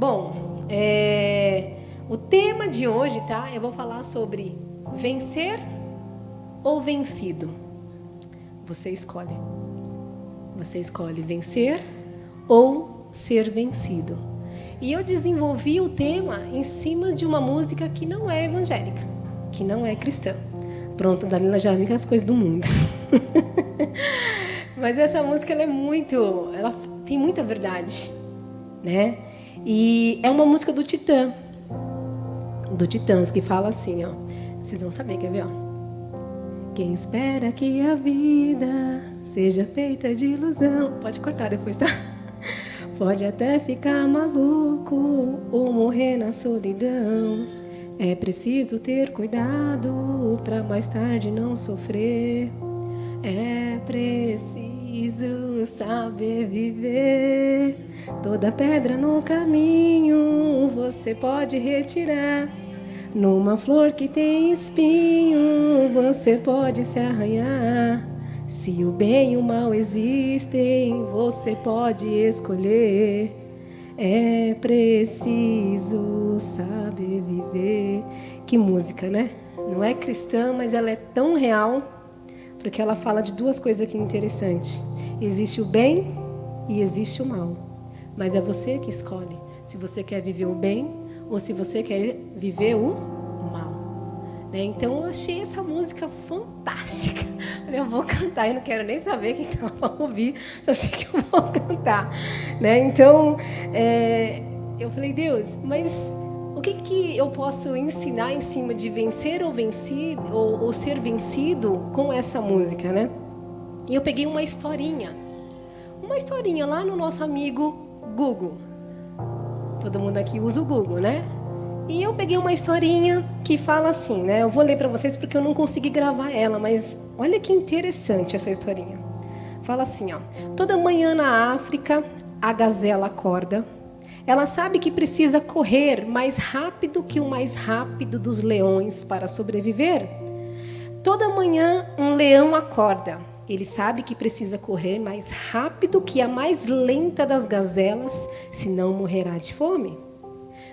Bom, o tema de hoje, tá? Eu vou falar sobre vencer ou vencido. Você escolhe. Você escolhe vencer ou ser vencido. E eu desenvolvi o tema em cima de uma música que não é evangélica, que não é cristã. Pronto, Dalila já viu as coisas do mundo. Mas essa música ela tem muita verdade, né? E é uma música do Titãs, que fala assim, ó. Vocês vão saber, quer ver, ó? Quem espera que a vida seja feita de ilusão. Pode cortar depois, tá? Pode até ficar maluco ou morrer na solidão. É preciso ter cuidado para mais tarde não sofrer. É preciso saber viver. Toda pedra no caminho você pode retirar. Numa flor que tem espinho você pode se arranhar. Se o bem e o mal existem, você pode escolher. É preciso saber viver. Que música, né? Não é cristã, mas ela é tão real, porque ela fala de duas coisas aqui interessantes. Existe o bem e existe o mal. Mas é você que escolhe se você quer viver o bem ou se você quer viver o mal. Né? Então eu achei essa música fantástica. Eu vou cantar, eu não quero nem saber quem está para ouvir, só sei que eu vou cantar. Né? Então, eu falei, Deus, mas o que eu posso ensinar em cima de vencer ou vencido, ou ser vencido com essa música, né? E eu peguei uma historinha lá no nosso amigo Google. Todo mundo aqui usa o Google, né? E eu peguei uma historinha que fala assim, né? Eu vou ler para vocês porque eu não consegui gravar ela, mas olha que interessante essa historinha. Fala assim, ó. Toda manhã na África, a gazela acorda. Ela sabe que precisa correr mais rápido que o mais rápido dos leões para sobreviver. Toda manhã um leão acorda. Ele sabe que precisa correr mais rápido que a mais lenta das gazelas, senão morrerá de fome.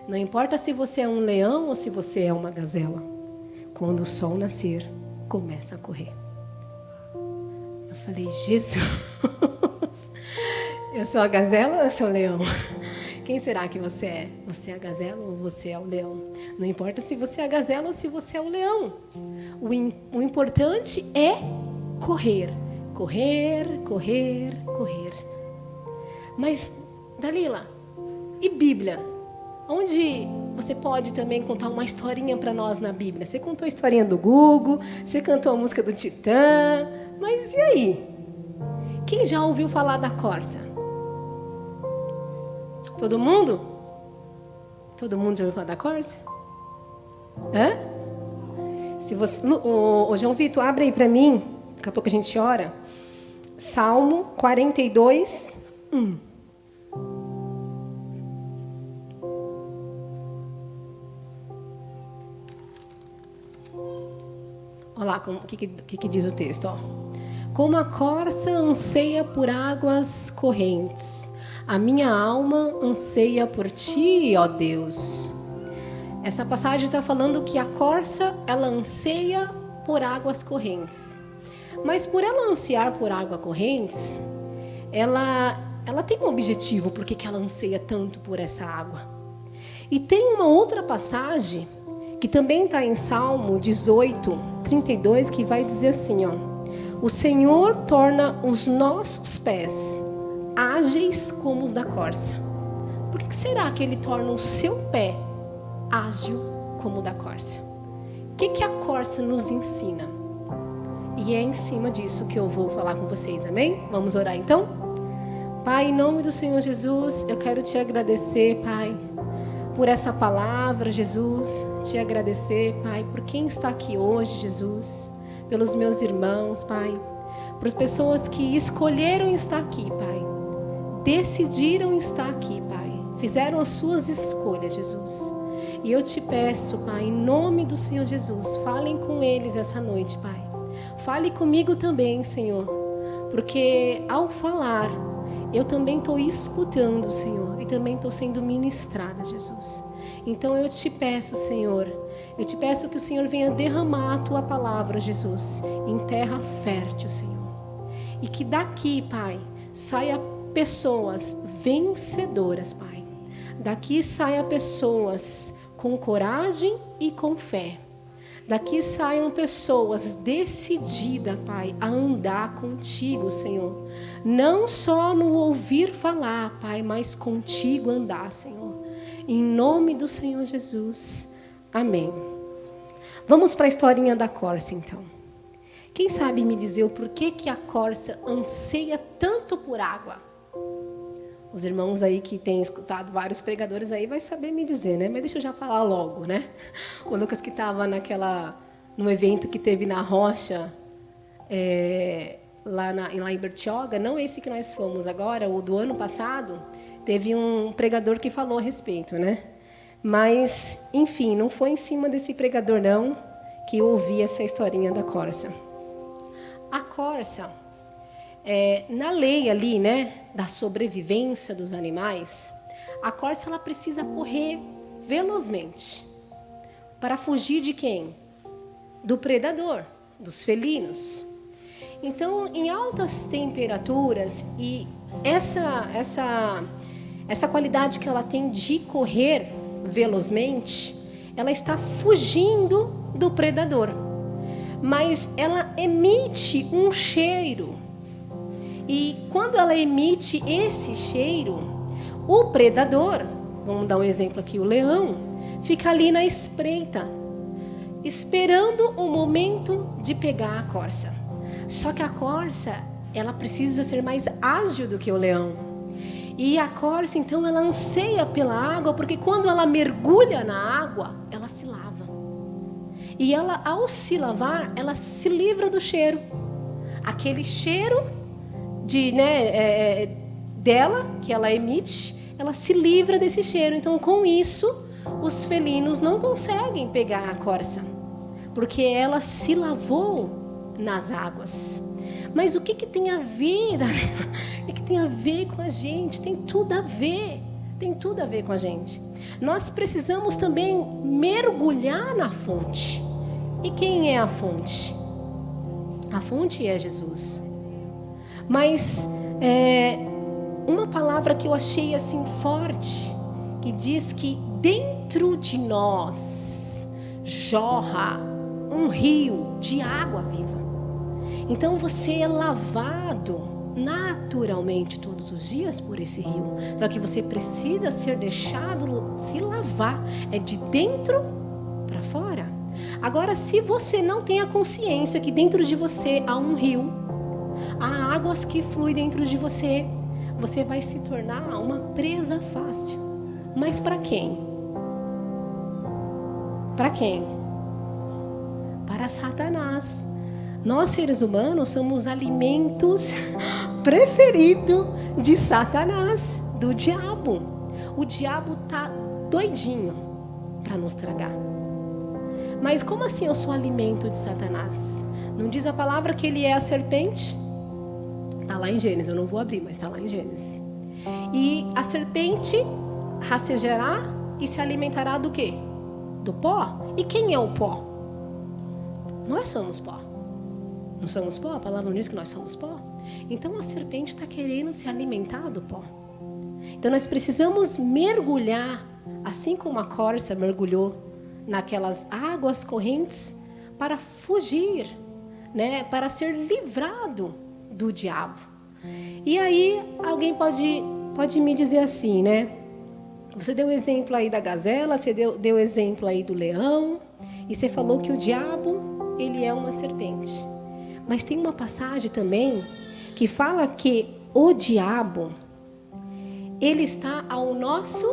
Não importa se você é um leão ou se você é uma gazela. Quando o sol nascer, começa a correr. Eu falei, Jesus, eu sou a gazela ou eu sou o leão? Quem será que você é? Você é a gazela ou você é o leão? Não importa se você é a gazela ou se você é o leão. O importante é correr. Correr, correr, correr. Mas, Dalila, e Bíblia? Onde você pode também contar uma historinha para nós na Bíblia? Você contou a historinha do Google, você cantou a música do Titã, mas e aí? Quem já ouviu falar da corça? Todo mundo? Todo mundo já ouviu falar da corça? Hã? Se você, ô João Vitor, abre aí para mim, daqui a pouco a gente ora. Salmo 42, 1. Olha lá o que diz o texto. Ó. Como a corça anseia por águas correntes, a minha alma anseia por ti, ó Deus. Essa passagem está falando que a corça, ela anseia por águas correntes. Mas por ela ansiar por águas correntes, ela tem um objetivo, porque que ela anseia tanto por essa água. E tem uma outra passagem, que também está em Salmo 18, 32, que vai dizer assim, ó. O Senhor torna os nossos pés ágeis como os da corça. Por que será que Ele torna o seu pé ágil como o da corça? O que a corça nos ensina? E é em cima disso que eu vou falar com vocês, amém? Vamos orar então? Pai, em nome do Senhor Jesus, eu quero te agradecer, Pai, por essa palavra, Jesus. Te agradecer, Pai, por quem está aqui hoje, Jesus. Pelos meus irmãos, Pai. Por as pessoas que escolheram estar aqui, Pai. Decidiram estar aqui, Pai. Fizeram as suas escolhas, Jesus. E eu te peço, Pai, em nome do Senhor Jesus, falem com eles essa noite, Pai. Fale comigo também, Senhor. Porque ao falar, eu também estou escutando, Senhor, e também estou sendo ministrada, Jesus. Então eu te peço, Senhor, eu te peço que o Senhor venha derramar a tua palavra, Jesus, em terra fértil, Senhor. E que daqui, Pai, saia pessoas vencedoras, Pai. Daqui saia pessoas com coragem e com fé. Daqui saiam pessoas decididas, Pai, a andar contigo, Senhor. Não só no ouvir falar, Pai, mas contigo andar, Senhor. Em nome do Senhor Jesus. Amém. Vamos para a historinha da corça, então. Quem sabe me dizer o porquê que a corça anseia tanto por água? Os irmãos aí que têm escutado vários pregadores aí vai saber me dizer, né? Mas deixa eu já falar logo, né? O Lucas que estava no evento que teve na Rocha, lá em Bertioga, não esse que nós fomos agora, o do ano passado, teve um pregador que falou a respeito, né? Mas, enfim, não foi em cima desse pregador, não, que eu ouvi essa historinha da corça. A corça, na lei ali, né, da sobrevivência dos animais, a corça ela precisa correr velozmente para fugir de quem? Do predador, dos felinos. Então, em altas temperaturas e essa qualidade que ela tem de correr velozmente, ela está fugindo do predador. Mas ela emite um cheiro. E quando ela emite esse cheiro, o predador, vamos dar um exemplo aqui, o leão, fica ali na espreita, esperando o momento de pegar a corça. Só que a corça, ela precisa ser mais ágil do que o leão. E a corça, então, ela anseia pela água, porque quando ela mergulha na água, ela se lava. E ela, ao se lavar, ela se livra do cheiro. Aquele cheiro dela, que ela emite, ela se livra desse cheiro. Então, com isso, os felinos não conseguem pegar a corça, porque ela se lavou nas águas. Mas o que tem a ver, o que tem a ver com a gente? Tem tudo a ver. Tem tudo a ver com a gente. Nós precisamos também mergulhar na fonte. E quem é a fonte? A fonte é Jesus. Mas uma palavra que eu achei assim forte, que diz que dentro de nós jorra um rio de água viva. Então você é lavado naturalmente todos os dias por esse rio. Só que você precisa ser deixado se lavar. É de dentro para fora. Agora, se você não tem a consciência que dentro de você há um rio, há águas que fluem dentro de você, você vai se tornar uma presa fácil. Mas para quem? Para quem? Para Satanás. Nós, seres humanos, somos alimentos preferidos de Satanás, do diabo. O diabo está doidinho para nos tragar. Mas como assim eu sou alimento de Satanás? Não diz a palavra que ele é a serpente? Está lá em Gênesis, eu não vou abrir, mas está lá em Gênesis. E a serpente rastejará e se alimentará do quê? Do pó. E quem é o pó? Nós somos pó. Não somos pó? A palavra não diz que nós somos pó? Então a serpente está querendo se alimentar do pó. Então nós precisamos mergulhar, assim como a corça mergulhou naquelas águas correntes, para fugir, né? Para ser livrado do diabo. E aí alguém pode me dizer assim, né? Você deu o exemplo aí da gazela, você deu o exemplo aí do leão, e você falou que o diabo, ele é uma serpente. Mas tem uma passagem também que fala que o diabo, ele está ao nosso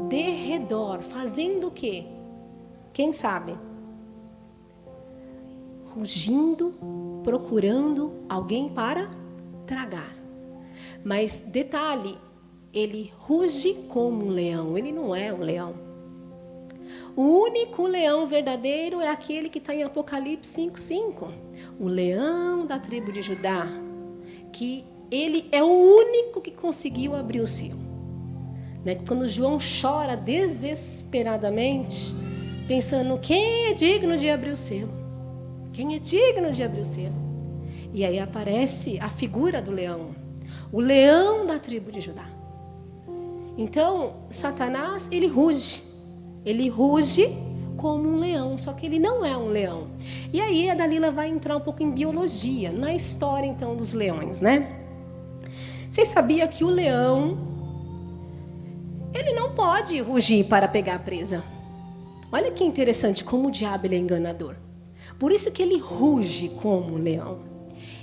derredor, fazendo o quê? Quem sabe? Rugindo, procurando alguém para tragar. Mas detalhe, ele ruge como um leão, ele não é um leão. O único leão verdadeiro é aquele que está em Apocalipse 5:5. O leão da tribo de Judá, que ele é o único que conseguiu abrir o selo. Né? Quando João chora desesperadamente, pensando, quem é digno de abrir o selo? Quem é digno de abrir o selo? E aí aparece a figura do leão, o leão da tribo de Judá. Então, Satanás, ele ruge como um leão, só que ele não é um leão. E aí a Dalila vai entrar um pouco em biologia, na história então dos leões, né? Vocês sabiam que o leão, ele não pode rugir para pegar a presa. Olha que interessante como o diabo ele é enganador. Por isso que ele ruge como um leão.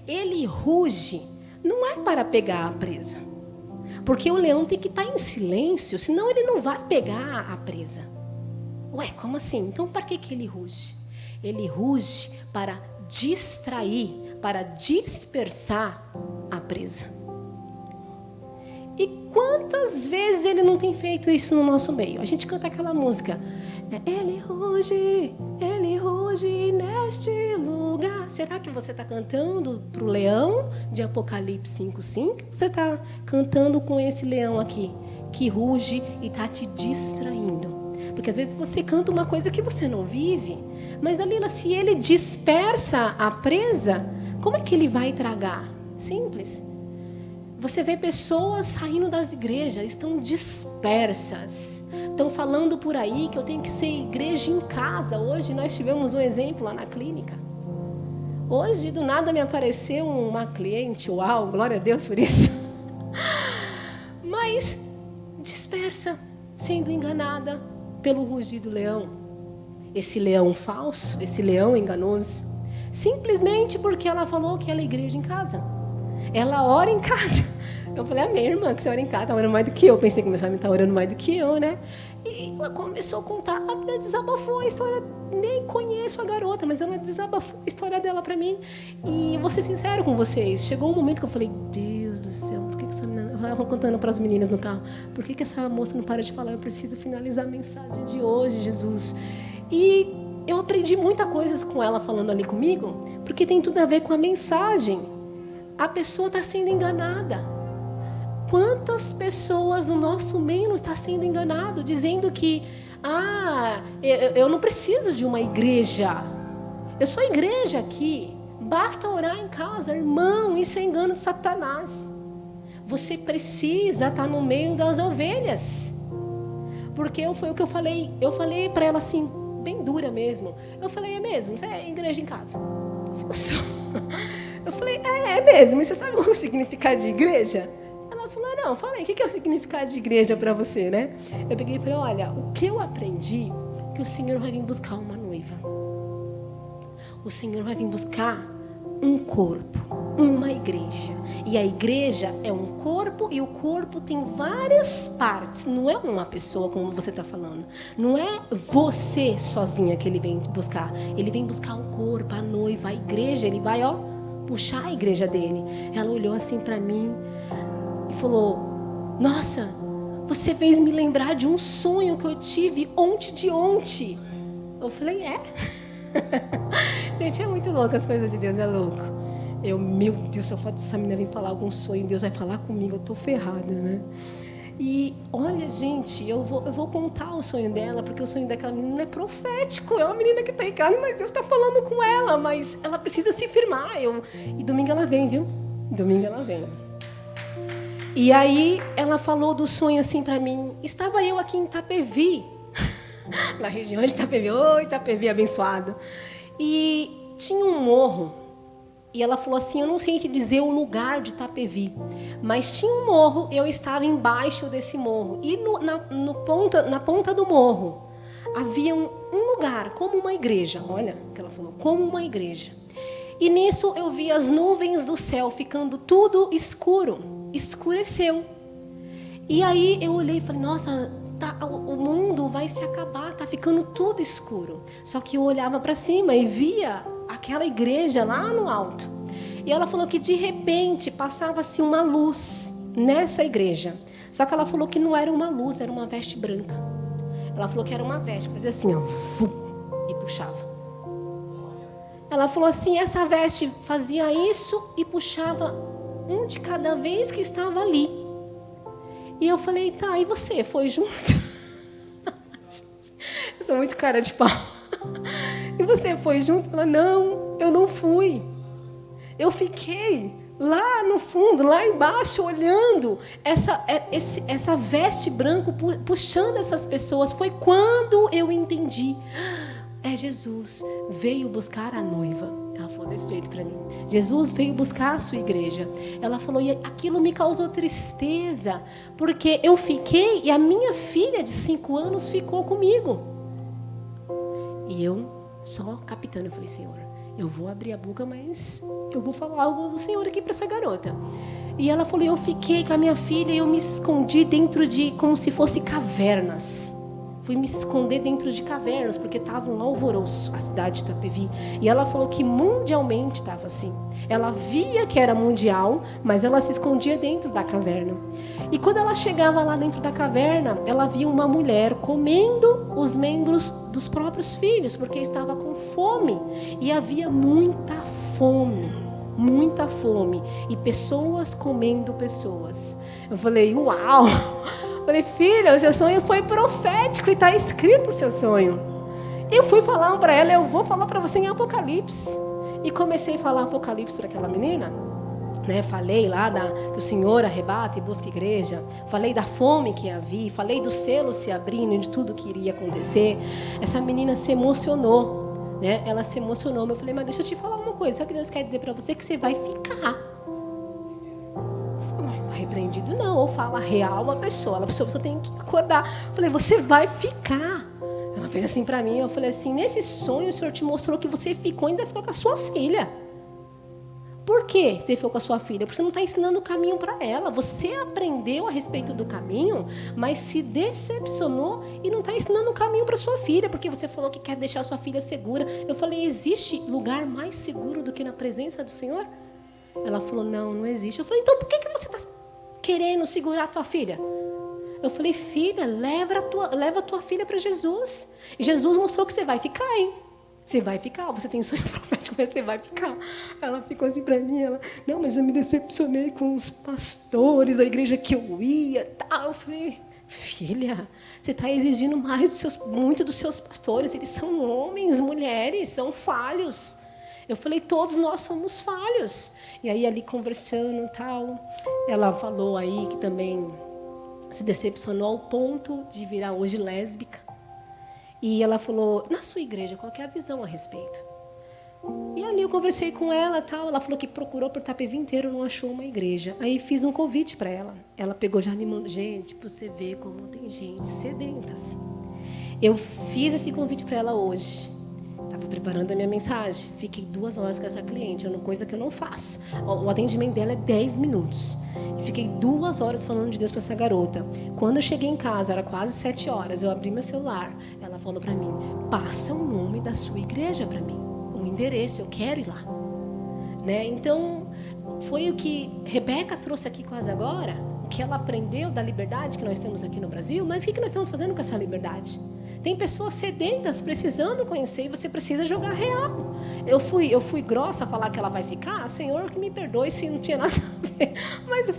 Ele ruge não é para pegar a presa. Porque o leão tem que estar em silêncio, senão ele não vai pegar a presa. Ué, como assim? Então para que ele ruge? Ele ruge para distrair, para dispersar a presa. E quantas vezes ele não tem feito isso no nosso meio? A gente canta aquela música, ele ruge neste lugar. Será que você está cantando para o leão de Apocalipse 5:5? Você está cantando com esse leão aqui, que ruge e está te distraindo? Porque às vezes você canta uma coisa que você não vive. Mas, Dalila, se ele dispersa a presa, como é que ele vai tragar? Simples. Você vê pessoas saindo das igrejas, estão dispersas. Estão falando por aí que eu tenho que ser igreja em casa. Hoje nós tivemos um exemplo lá na clínica. Hoje, do nada, me apareceu uma cliente. Uau, glória a Deus por isso. Mas dispersa, sendo enganada pelo rugir do leão. Esse leão falso, esse leão enganoso. Simplesmente porque ela falou que ela é igreja em casa. Ela ora em casa. Eu falei, minha irmã, que você ora em casa, está orando mais do que eu. Pensei que começava a estar orando mais do que eu, né? E ela começou a contar, a menina desabafou a história. Nem conheço a garota, mas ela desabafou a história dela para mim. E vou ser sincero com vocês, chegou um momento que eu falei, Deus do céu, por que essa menina... Eu estava contando para as meninas no carro, por que essa moça não para de falar? Eu preciso finalizar a mensagem de hoje, Jesus. E eu aprendi muita coisa com ela falando ali comigo, porque tem tudo a ver com a mensagem. A pessoa está sendo enganada. Quantas pessoas no nosso meio não estão sendo enganadas, dizendo que eu não preciso de uma igreja. Eu sou igreja aqui. Basta orar em casa. Irmão, isso é engano de Satanás. Você precisa estar no meio das ovelhas. Porque foi o que eu falei. Eu falei para ela assim, bem dura mesmo. Eu falei, é mesmo? Você é igreja em casa? Eu falei, é mesmo. E você sabe o significado de igreja? Ela falou, não, fala aí, o que é o significado de igreja para você, né? Eu peguei e falei, olha, o que eu aprendi, que o Senhor vai vir buscar uma noiva. O Senhor vai vir buscar um corpo, uma igreja. E a igreja é um corpo, e o corpo tem várias partes. Não é uma pessoa, como você está falando. Não é você sozinha que ele vem buscar. Ele vem buscar um corpo, a noiva, a igreja. Ele vai, puxar a igreja dele. Ela olhou assim para mim e falou, nossa, você fez me lembrar de um sonho que eu tive ontem de ontem. Eu falei, é? Gente, é muito louco, as coisas de Deus, é louco. Meu Deus, se eu falar dessa menina vir falar algum sonho, Deus vai falar comigo, eu tô ferrada, né? E olha, gente, eu vou contar o sonho dela, porque o sonho daquela menina é profético. É uma menina que está em casa, mas Deus está falando com ela, mas ela precisa se firmar. E domingo ela vem, viu? Domingo ela vem. E aí ela falou do sonho assim para mim. Estava eu aqui em Itapevi, na região de Itapevi. Oi, Itapevi abençoado. E tinha um morro. E ela falou assim, eu não sei te dizer o lugar de Itapevi, mas tinha um morro, eu estava embaixo desse morro. E na ponta do morro havia um lugar, como uma igreja. Olha o que ela falou, como uma igreja. E nisso eu vi as nuvens do céu ficando tudo escuro, escureceu. E aí eu olhei e falei, nossa, o mundo vai se acabar, está ficando tudo escuro. Só que eu olhava para cima e via aquela igreja lá no alto. E ela falou que de repente passava-se uma luz nessa igreja. Só que ela falou que não era uma luz, era uma veste branca. Ela falou que era uma veste, fazia assim, e puxava. Ela falou assim, essa veste fazia isso e puxava um de cada vez que estava ali. E eu falei, tá, e você foi junto? Eu sou muito cara de pau. E você foi junto? Ela, não, eu não fui. Eu fiquei lá no fundo, lá embaixo, olhando essa veste branca, puxando essas pessoas. Foi quando eu entendi. É Jesus, veio buscar a noiva. Ela falou desse jeito para mim. Jesus veio buscar a sua igreja. Ela falou, e aquilo me causou tristeza, porque eu fiquei e a minha filha de 5 anos ficou comigo. E eu só capitando, eu falei, Senhor, eu vou abrir a boca, mas eu vou falar algo do Senhor aqui para essa garota. E ela falou, eu fiquei com a minha filha e eu me escondi dentro de, como se fosse cavernas. Fui me esconder dentro de cavernas, porque estava um alvoroço, a cidade de Itapevi. E ela falou que mundialmente estava assim. Ela via que era mundial, mas ela se escondia dentro da caverna. E quando ela chegava lá dentro da caverna, ela via uma mulher comendo os membros dos próprios filhos, porque estava com fome. E havia muita fome. Muita fome. E pessoas comendo pessoas. Eu falei, uau! Falei, filha, o seu sonho foi profético e está escrito o seu sonho. Eu fui falar para ela, eu vou falar para você em Apocalipse. E comecei a falar Apocalipse para aquela menina. Né? Falei lá que o Senhor arrebata e busca igreja. Falei da fome que havia. Falei do selo se abrindo e de tudo que iria acontecer. Essa menina se emocionou. Né? Ela se emocionou. Eu falei, mas deixa eu te falar uma coisa. Sabe o que Deus quer dizer para você? Que você vai ficar. Repreendido não, ou fala real uma pessoa, a pessoa tem que acordar. Eu falei, você vai ficar. Ela fez assim para mim, eu falei assim, nesse sonho o Senhor te mostrou que você ficou e ainda ficou com a sua filha. Por que você ficou com a sua filha? Porque você não está ensinando o caminho para ela. Você aprendeu a respeito do caminho, mas se decepcionou e não está ensinando o caminho para sua filha, porque você falou que quer deixar a sua filha segura. Eu falei, existe lugar mais seguro do que na presença do Senhor? Ela falou, não existe. Eu falei, então por que você está querendo segurar a tua filha? Eu falei, filha, leva a tua filha para Jesus. E Jesus mostrou que você vai ficar, hein? Você vai ficar, você tem sonho profético, mas você vai ficar. Ela ficou assim para mim, não, mas eu me decepcionei com os pastores, a igreja que eu ia, tal. Eu falei, filha, você está exigindo muito dos seus pastores, eles são homens, mulheres, são falhos. Eu falei, todos nós somos falhos. E aí ali conversando e tal, ela falou aí que também se decepcionou ao ponto de virar hoje lésbica. E ela falou, na sua igreja, qual que é a visão a respeito? E ali eu conversei com ela tal, ela falou que procurou por Itapevi inteiro, não achou uma igreja. Aí fiz um convite para ela. Ela pegou já me mandou, gente, para você ver como tem gente sedentas. Eu fiz esse convite para ela hoje. Estava preparando a minha mensagem. Fiquei 2 horas com essa cliente, é uma coisa que eu não faço. O atendimento dela é 10 minutos. E fiquei 2 horas falando de Deus para essa garota. Quando eu cheguei em casa, era quase 7 horas, eu abri meu celular. Ela falou para mim, passa o nome da sua igreja para mim. O endereço, eu quero ir lá. Né? Então, foi o que Rebeca trouxe aqui quase agora, o que ela aprendeu da liberdade que nós temos aqui no Brasil, mas o que nós estamos fazendo com essa liberdade? Tem pessoas sedentas precisando conhecer e você precisa jogar real. Eu fui grossa a falar que ela vai ficar. Senhor, que me perdoe se não tinha nada a ver. Mas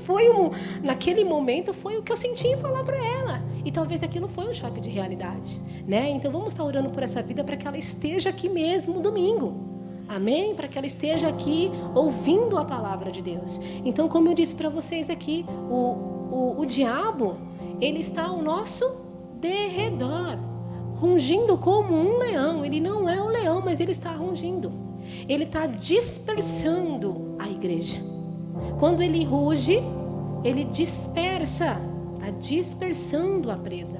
naquele momento foi o que eu senti em falar para ela. E talvez aquilo foi um choque de realidade. Né? Então vamos estar orando por essa vida para que ela esteja aqui mesmo domingo. Amém? Para que ela esteja aqui ouvindo a palavra de Deus. Então, como eu disse para vocês aqui, o diabo, ele está ao nosso derredor. Rungindo como um leão. Ele não é um leão, mas ele está rungindo. Ele está dispersando a igreja. Quando ele ruge, ele dispersa. Está dispersando a presa.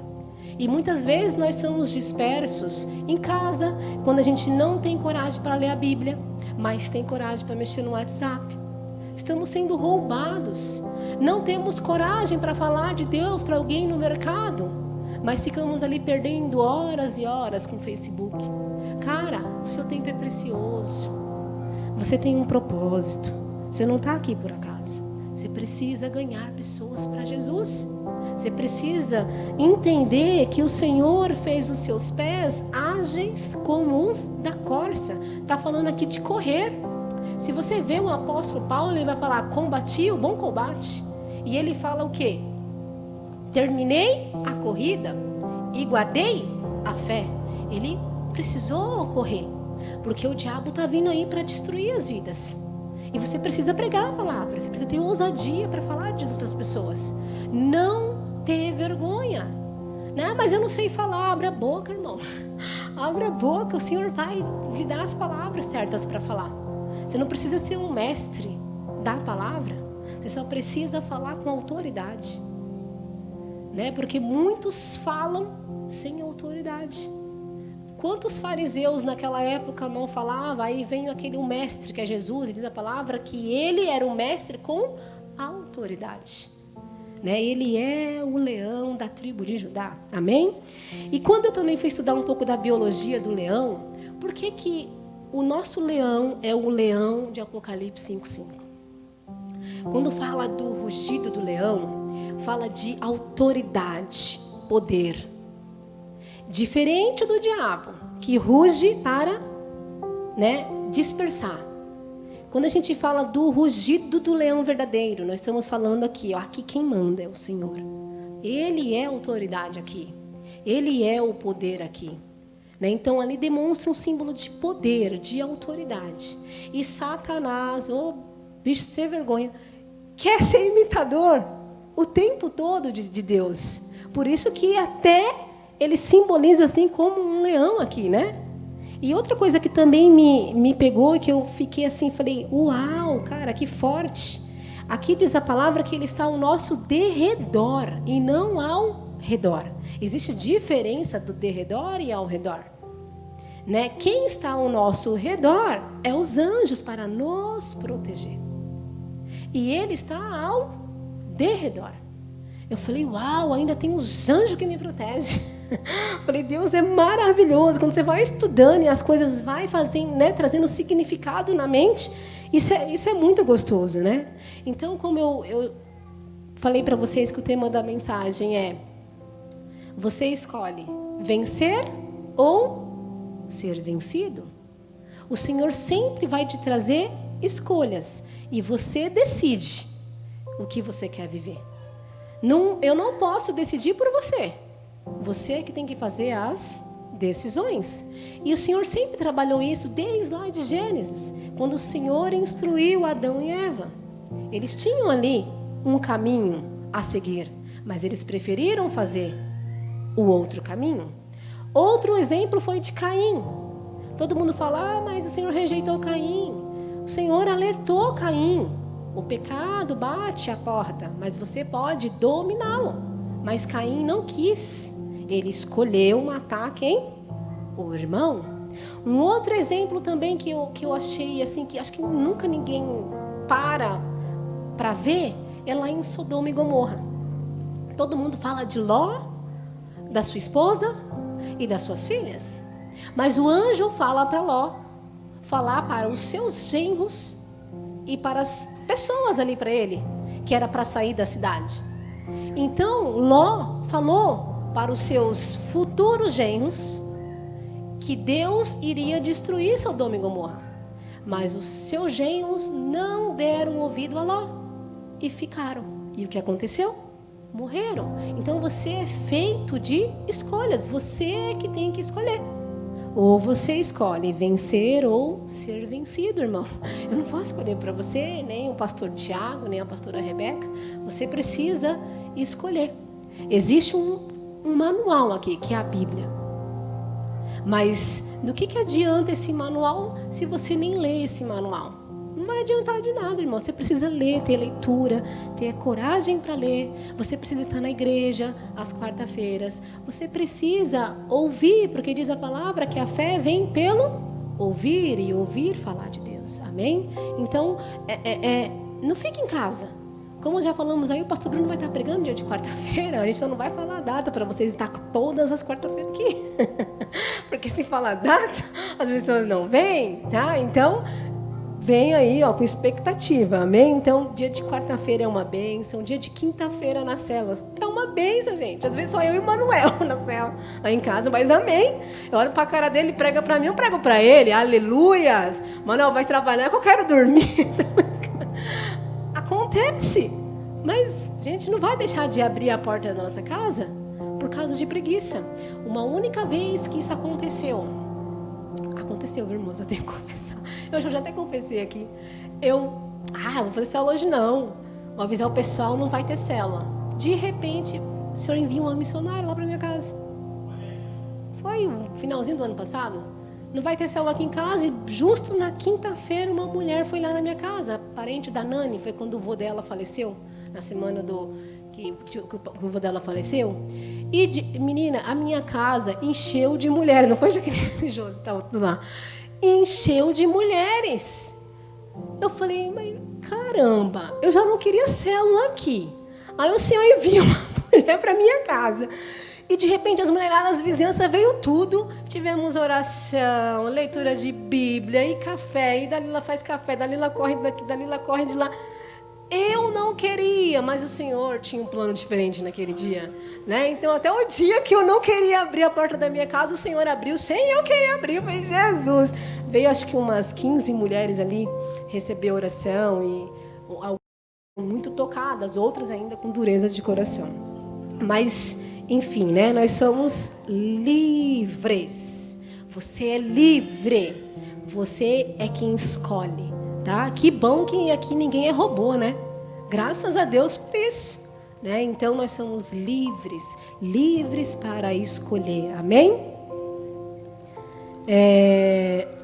E muitas vezes nós somos dispersos em casa, quando a gente não tem coragem para ler a Bíblia, mas tem coragem para mexer no WhatsApp. Estamos sendo roubados. Não temos coragem para falar de Deus para alguém no mercado. Mas ficamos ali perdendo horas e horas com o Facebook. Cara, o seu tempo é precioso. Você tem um propósito. Você não está aqui por acaso. Você precisa ganhar pessoas para Jesus. Você precisa entender que o Senhor fez os seus pés ágeis como os da corça. Está falando aqui de correr. Se você vê o apóstolo Paulo, ele vai falar, combati o bom combate. E ele fala o quê? Terminei a corrida e guardei a fé. Ele precisou correr, porque o diabo está vindo aí para destruir as vidas. E você precisa pregar a palavra, você precisa ter ousadia para falar de Jesus para as pessoas. Não ter vergonha, né? Mas eu não sei falar. Abra a boca, irmão. Abra a boca, o Senhor vai lhe dar as palavras certas para falar. Você não precisa ser um mestre da palavra, você só precisa falar com autoridade, né? Porque muitos falam sem autoridade. Quantos fariseus naquela época não falavam? Aí vem aquele mestre que é Jesus e diz a palavra que ele era um mestre com autoridade, né? Ele é o leão da tribo de Judá, amém? E quando eu também fui estudar um pouco da biologia do leão, por que que o nosso leão é o leão de Apocalipse 5:5? Quando fala do rugido do leão, fala de autoridade, poder. Diferente do diabo, que ruge para, né, dispersar. Quando a gente fala do rugido do leão verdadeiro, nós estamos falando aqui, ó, aqui quem manda é o Senhor. Ele é a autoridade aqui. Ele é o poder aqui, né? Então ali demonstra um símbolo de poder, de autoridade. E Satanás, bicho sem vergonha, quer ser imitador o tempo todo de Deus. Por isso que até ele simboliza assim como um leão aqui, né? E outra coisa que também me pegou e que eu fiquei assim, falei, uau, cara, que forte. Aqui diz a palavra que ele está ao nosso derredor e não ao redor. Existe diferença do derredor e ao redor, né? Quem está ao nosso redor é os anjos para nos proteger. E ele está ao derredor. Eu falei, uau, ainda tem os anjos que me protegem. Falei, Deus é maravilhoso. Quando você vai estudando e as coisas vai fazendo, né, trazendo significado na mente, isso é muito gostoso, né? Então, como eu falei para vocês que o tema da mensagem é: você escolhe vencer ou ser vencido? O Senhor sempre vai te trazer escolhas e você decide o que você quer viver. Eu não posso decidir por você. Você é que tem que fazer as decisões. E o Senhor sempre trabalhou isso desde lá de Gênesis, quando o Senhor instruiu Adão e Eva. Eles tinham ali um caminho a seguir, mas eles preferiram fazer o outro caminho. Outro exemplo foi de Caim. Todo mundo fala, mas o Senhor rejeitou Caim. O Senhor alertou Caim. O pecado bate à porta, mas você pode dominá-lo. Mas Caim não quis. Ele escolheu matar quem? O irmão. Um outro exemplo também que eu achei assim, que acho que nunca ninguém para ver, é lá em Sodoma e Gomorra. Todo mundo fala de Ló, da sua esposa e das suas filhas. Mas o anjo fala para Ló falar para os seus genros e para as pessoas ali para ele, que era para sair da cidade. Então Ló falou para os seus futuros genros que Deus iria destruir Sodoma e Gomorra. Mas os seus genros não deram ouvido a Ló e ficaram. E o que aconteceu? Morreram. Então você é feito de escolhas. Você é que tem que escolher. Ou você escolhe vencer ou ser vencido, irmão. Eu não posso escolher para você, nem o pastor Tiago, nem a pastora Rebeca. Você precisa escolher. Existe um manual aqui, que é a Bíblia. Mas do que adianta esse manual se você nem lê esse manual? Não vai adiantar de nada, irmão. Você precisa ler, ter leitura, ter coragem para ler. Você precisa estar na igreja às quarta-feiras. Você precisa ouvir, porque diz a palavra que a fé vem pelo ouvir e ouvir falar de Deus. Amém? Então, não fique em casa. Como já falamos aí, o pastor Bruno vai estar pregando dia de quarta-feira. A gente só não vai falar a data para vocês estar todas as quarta-feiras aqui. Porque se falar data, as pessoas não vêm, tá? Então, vem aí, ó, com expectativa, amém? Então, dia de quarta-feira é uma bênção, dia de quinta-feira nas células é uma bênção, gente. Às vezes só eu e o Manuel na célula, lá em casa, mas amém. Eu olho para a cara dele, prega para mim, eu prego para ele, aleluias. Manuel vai trabalhar, que eu quero dormir. Acontece, mas a gente não vai deixar de abrir a porta da nossa casa por causa de preguiça. Uma única vez que isso aconteceu, irmãos, eu tenho que confessar. Eu já até confessei aqui. Vou fazer célula hoje não. Vou avisar o pessoal, não vai ter célula. De repente, o Senhor envia uma missionária lá para minha casa. Foi o finalzinho do ano passado. Não vai ter célula aqui em casa. E justo na quinta-feira, uma mulher foi lá na minha casa. Parente da Nani, foi quando o vô dela faleceu. Na semana que o vô dela faleceu. E, menina, a minha casa encheu de mulheres. Não foi Jaqueline Josi, estava tudo lá. Encheu de mulheres. Eu falei, mas caramba, eu já não queria célula aqui. Aí o Senhor envia uma mulher para minha casa. E de repente as mulheradas, as vizinhanças, veio tudo. Tivemos oração, leitura de Bíblia e café. E Dalila faz café, Dalila corre daqui, Dalila corre de lá. Eu não queria, mas o Senhor tinha um plano diferente naquele dia, né? Então, até o dia que eu não queria abrir a porta da minha casa, o Senhor abriu sem eu querer abrir. Eu falei, Jesus! Veio, acho que umas 15 mulheres ali receber oração e algumas muito tocadas, outras ainda com dureza de coração. Mas, enfim, né? Nós somos livres. Você é livre. Você é quem escolhe. Tá? Que bom que aqui ninguém é robô, né? Graças a Deus por isso, né? Então nós somos livres para escolher, amém?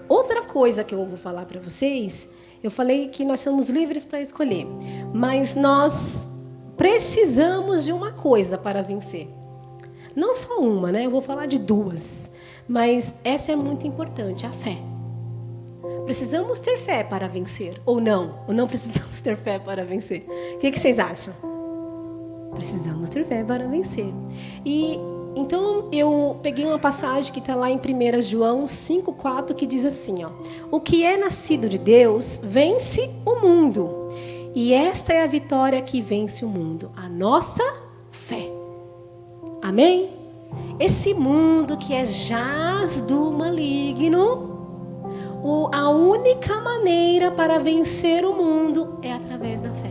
Outra coisa que eu vou falar para vocês, eu falei que nós somos livres para escolher, mas nós precisamos de uma coisa para vencer. Não só uma, né? Eu vou falar de duas, mas essa é muito importante, a fé. Precisamos ter fé para vencer, ou não? Ou não precisamos ter fé para vencer? O que vocês acham? Precisamos ter fé para vencer. E então eu peguei uma passagem que está lá em 1 João 5,4, que diz assim, ó: o que é nascido de Deus vence o mundo. E esta é a vitória que vence o mundo, a nossa fé. Amém? Esse mundo que é jaz do maligno, a única maneira para vencer o mundo é através da fé.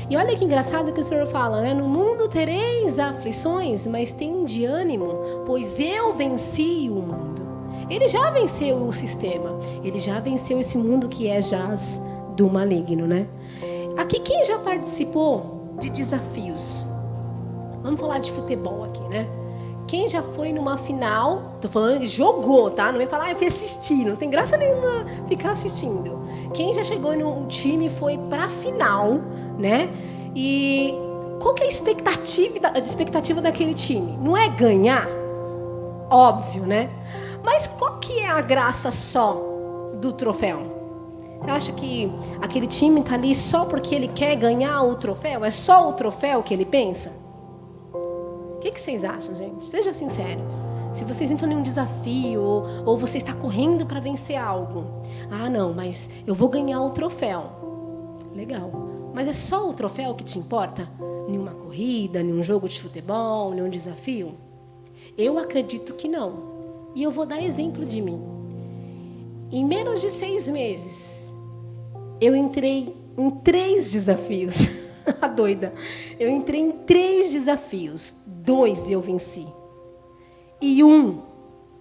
E olha que engraçado que o Senhor fala, né? No mundo tereis aflições, mas tem de ânimo, pois eu venci o mundo. Ele já venceu o sistema. Ele já venceu esse mundo que é jaz do maligno, né? Aqui, quem já participou de desafios? Vamos falar de futebol aqui, né? Quem já foi numa final, tô falando que jogou, tá? Não vem falar, eu fui assistir, não tem graça nenhuma ficar assistindo. Quem já chegou num time e foi pra final, né? E qual que é a expectativa daquele time? Não é ganhar? Óbvio, né? Mas qual que é a graça só do troféu? Você acha que aquele time tá ali só porque ele quer ganhar o troféu? É só o troféu que ele pensa? O que vocês acham, gente? Seja sincero. Se vocês entram em um desafio ou você está correndo para vencer algo. Ah, não, mas eu vou ganhar o troféu. Legal. Mas é só o troféu que te importa? Nenhuma corrida, nenhum jogo de futebol, nenhum desafio? Eu acredito que não. E eu vou dar exemplo de mim. Em menos de 6 meses, eu entrei em 3 desafios. A doida. Eu entrei em 3 desafios. 2 eu venci. E 1,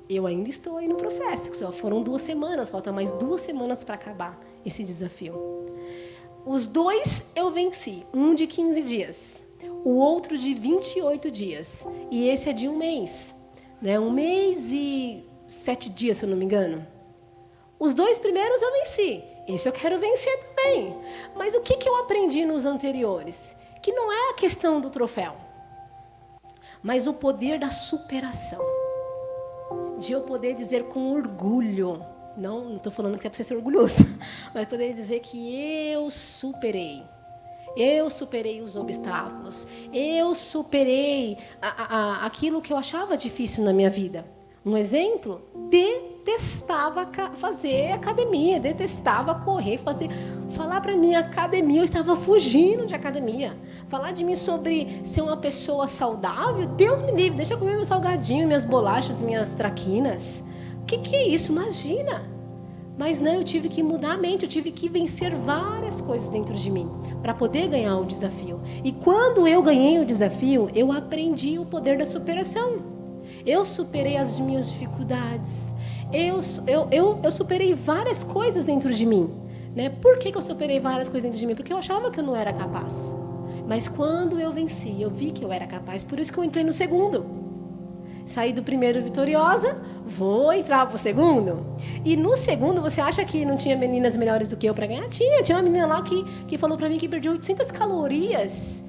eu ainda estou aí no processo. Só foram 2 semanas. Falta mais 2 semanas para acabar esse desafio. Os 2 eu venci. Um de 15 dias. O outro de 28 dias. E esse é de 1 mês. Né? 1 mês e 7 dias, se eu não me engano. Os 2 primeiros eu venci. Esse eu quero vencer também. Mas o que eu aprendi nos anteriores? Que não é a questão do troféu, mas o poder da superação. De eu poder dizer com orgulho, não estou falando que é para você ser orgulhoso, mas poder dizer que eu superei. Eu superei os obstáculos. Eu superei aquilo que eu achava difícil na minha vida. Um exemplo de detestava fazer academia, detestava correr, falar para mim academia, eu estava fugindo de academia. Falar de mim sobre ser uma pessoa saudável, Deus me livre, deixa eu comer meu salgadinho, minhas bolachas, minhas traquinas. O que é isso? Imagina. Mas não, eu tive que mudar a mente, eu tive que vencer várias coisas dentro de mim para poder ganhar o desafio. E quando eu ganhei o desafio, eu aprendi o poder da superação. Eu superei as minhas dificuldades. Eu superei várias coisas dentro de mim. Né? Por que eu superei várias coisas dentro de mim? Porque eu achava que eu não era capaz. Mas quando eu venci, eu vi que eu era capaz. Por isso que eu entrei no segundo. Saí do primeiro vitoriosa, vou entrar pro segundo. E no segundo, você acha que não tinha meninas melhores do que eu para ganhar? Tinha uma menina lá que falou para mim que perdia 800 calorias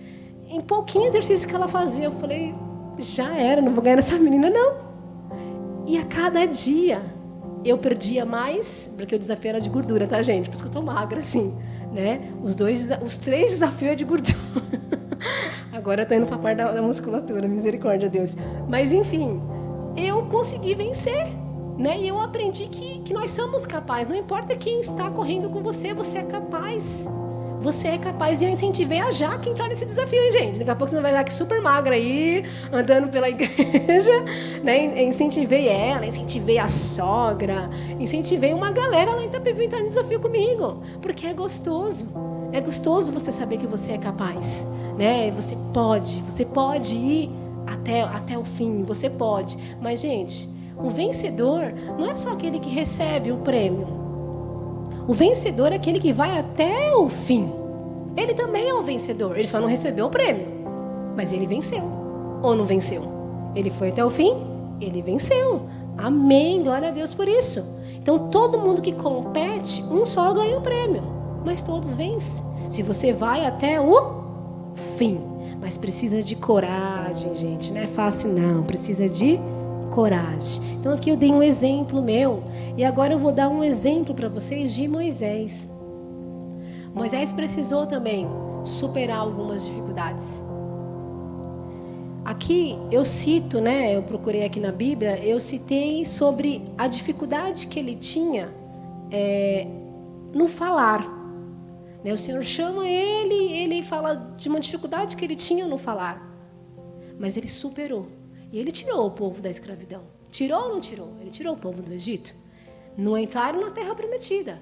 em pouquinho exercício que ela fazia. Eu falei, já era, não vou ganhar essa menina não. E a cada dia eu perdia mais, porque o desafio era de gordura, tá, gente? Por isso que eu tô magra, assim, né? Os 3 desafios é de gordura. Agora eu tô indo pra parte da musculatura, misericórdia, Deus. Mas, enfim, eu consegui vencer, né? E eu aprendi que nós somos capazes. Não importa quem está correndo com você, você é capaz. Você é capaz. E eu incentivei a Jaque a entrar nesse desafio, hein, gente? Daqui a pouco você vai ver a Jaque super magra aí, andando pela igreja, né? Incentivei ela, incentivei a sogra, incentivei uma galera lá em Itapevi a entrar no desafio comigo. Porque é gostoso. É gostoso você saber que você é capaz, né? Você pode ir até o fim, você pode. Mas, gente, o vencedor não é só aquele que recebe o prêmio. O vencedor é aquele que vai até o fim. Ele também é um vencedor. Ele só não recebeu o prêmio. Mas ele venceu. Ou não venceu? Ele foi até o fim? Ele venceu. Amém. Glória a Deus por isso. Então, todo mundo que compete, um só ganha o prêmio. Mas todos vencem. Se você vai até o fim. Mas precisa de coragem, gente. Não é fácil, não. Precisa de coragem. Então aqui eu dei um exemplo meu. E agora eu vou dar um exemplo para vocês de Moisés. Moisés precisou também superar algumas dificuldades. Aqui eu cito, né? Eu procurei aqui na Bíblia, eu citei sobre a dificuldade que ele tinha no falar. O Senhor chama ele fala de uma dificuldade que ele tinha no falar. Mas ele superou. E ele tirou o povo da escravidão. Tirou ou não tirou? Ele tirou o povo do Egito. Não entraram na terra prometida.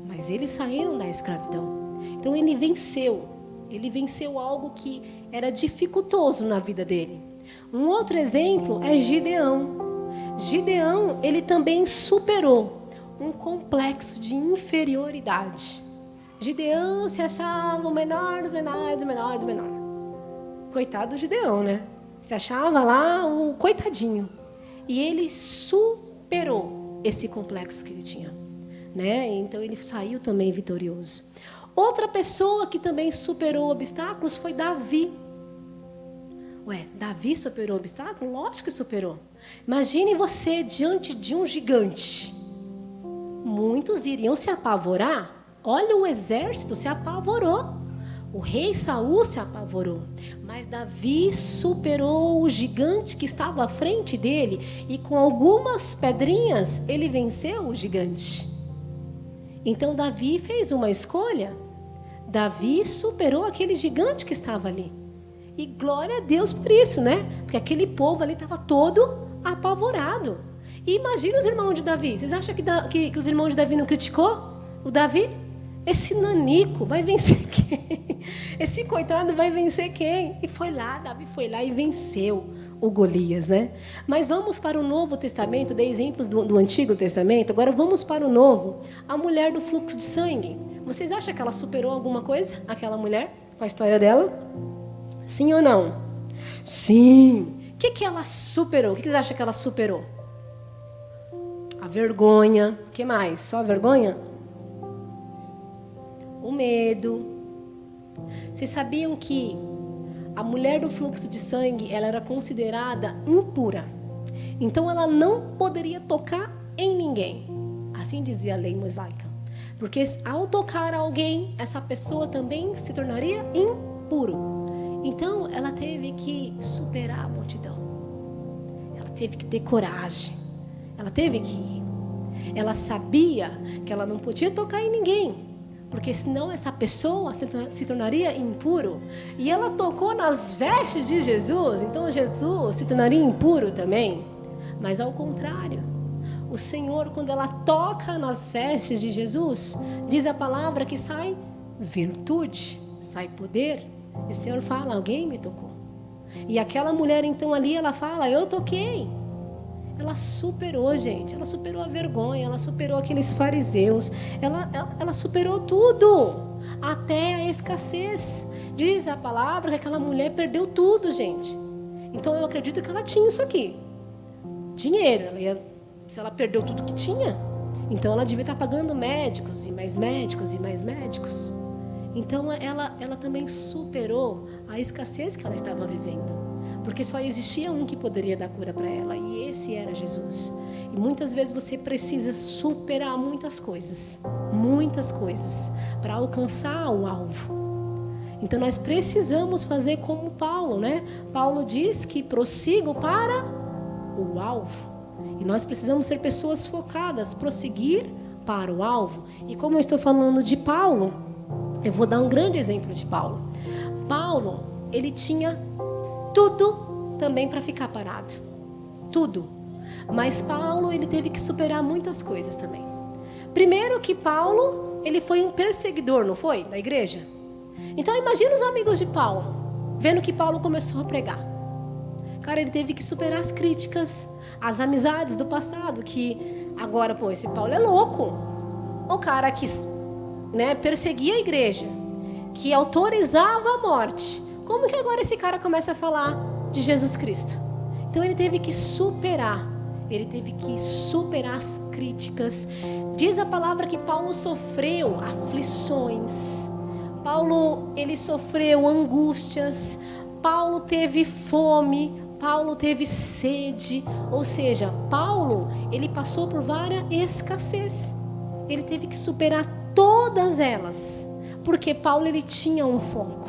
Mas eles saíram da escravidão. Então ele venceu. Ele venceu algo que era dificultoso na vida dele. Um outro exemplo é Gideão. Gideão, ele também superou um complexo de inferioridade. Gideão se achava o menor dos menores, o menor do menor. Coitado do Gideão, né? Se achava lá o coitadinho. E ele superou esse complexo que ele tinha, né? Então ele saiu também vitorioso. Outra pessoa que também superou obstáculos foi Davi. Davi superou obstáculos? Lógico que superou. Imagine você diante de um gigante. Muitos iriam se apavorar. Olha, o exército se apavorou. O rei Saul se apavorou. Mas Davi superou o gigante que estava à frente dele. E com algumas pedrinhas, ele venceu o gigante. Então Davi fez uma escolha. Davi superou aquele gigante que estava ali. E glória a Deus por isso, né? Porque aquele povo ali estava todo apavorado. E imagina os irmãos de Davi. Vocês acham que os irmãos de Davi não criticou o Davi? Esse nanico vai vencer quem? Esse coitado vai vencer quem? E Davi foi lá e venceu o Golias, né? Mas vamos para o Novo Testamento, dei exemplos do Antigo Testamento, agora vamos para o Novo. A mulher do fluxo de sangue. Vocês acham que ela superou alguma coisa, aquela mulher, com a história dela? Sim ou não? Sim. O que ela superou? O que vocês acham que ela superou? A vergonha. O que mais? Só a vergonha? O medo. Vocês sabiam que a mulher do fluxo de sangue, ela era considerada impura. Então ela não poderia tocar em ninguém. Assim dizia a lei mosaica. Porque ao tocar alguém, essa pessoa também se tornaria impuro. Então ela teve que superar a multidão. Ela teve que ter coragem. Ela teve que ir. Ela sabia que ela não podia tocar em ninguém, porque senão essa pessoa se tornaria impuro. E ela tocou nas vestes de Jesus, então Jesus se tornaria impuro também. Mas ao contrário, o Senhor, quando ela toca nas vestes de Jesus, diz a palavra que sai virtude, sai poder. E o Senhor fala: alguém me tocou. E aquela mulher então ali, ela fala: eu toquei. Ela superou, gente. Ela superou a vergonha, ela superou aqueles fariseus, ela superou tudo, até a escassez. Diz a palavra que aquela mulher perdeu tudo, gente. Então eu acredito que ela tinha isso aqui, dinheiro. Se ela perdeu tudo que tinha, então ela devia estar pagando médicos e mais médicos e mais médicos. Então ela também superou a escassez que ela estava vivendo, porque só existia um que poderia dar cura para ela, e esse era Jesus. E muitas vezes você precisa superar muitas coisas para alcançar o alvo. Então nós precisamos fazer como Paulo, né? Paulo diz que prossigo para o alvo. E nós precisamos ser pessoas focadas, prosseguir para o alvo. E como eu estou falando de Paulo, eu vou dar um grande exemplo de Paulo. Paulo, ele tinha tudo também para ficar parado. Tudo. Mas Paulo, ele teve que superar muitas coisas também. Primeiro que Paulo, ele foi um perseguidor, não foi? Da igreja. Então imagina os amigos de Paulo, vendo que Paulo começou a pregar. Cara, ele teve que superar as críticas, as amizades do passado, que agora, pô, esse Paulo é louco. O cara que, né, perseguia a igreja, que autorizava a morte. Como que agora esse cara começa a falar de Jesus Cristo? Então ele teve que superar. Ele teve que superar as críticas. Diz a palavra que Paulo sofreu aflições. Paulo, ele sofreu angústias. Paulo teve fome. Paulo teve sede. Ou seja, Paulo, ele passou por várias escassez. Ele teve que superar todas elas. Porque Paulo, ele tinha um foco.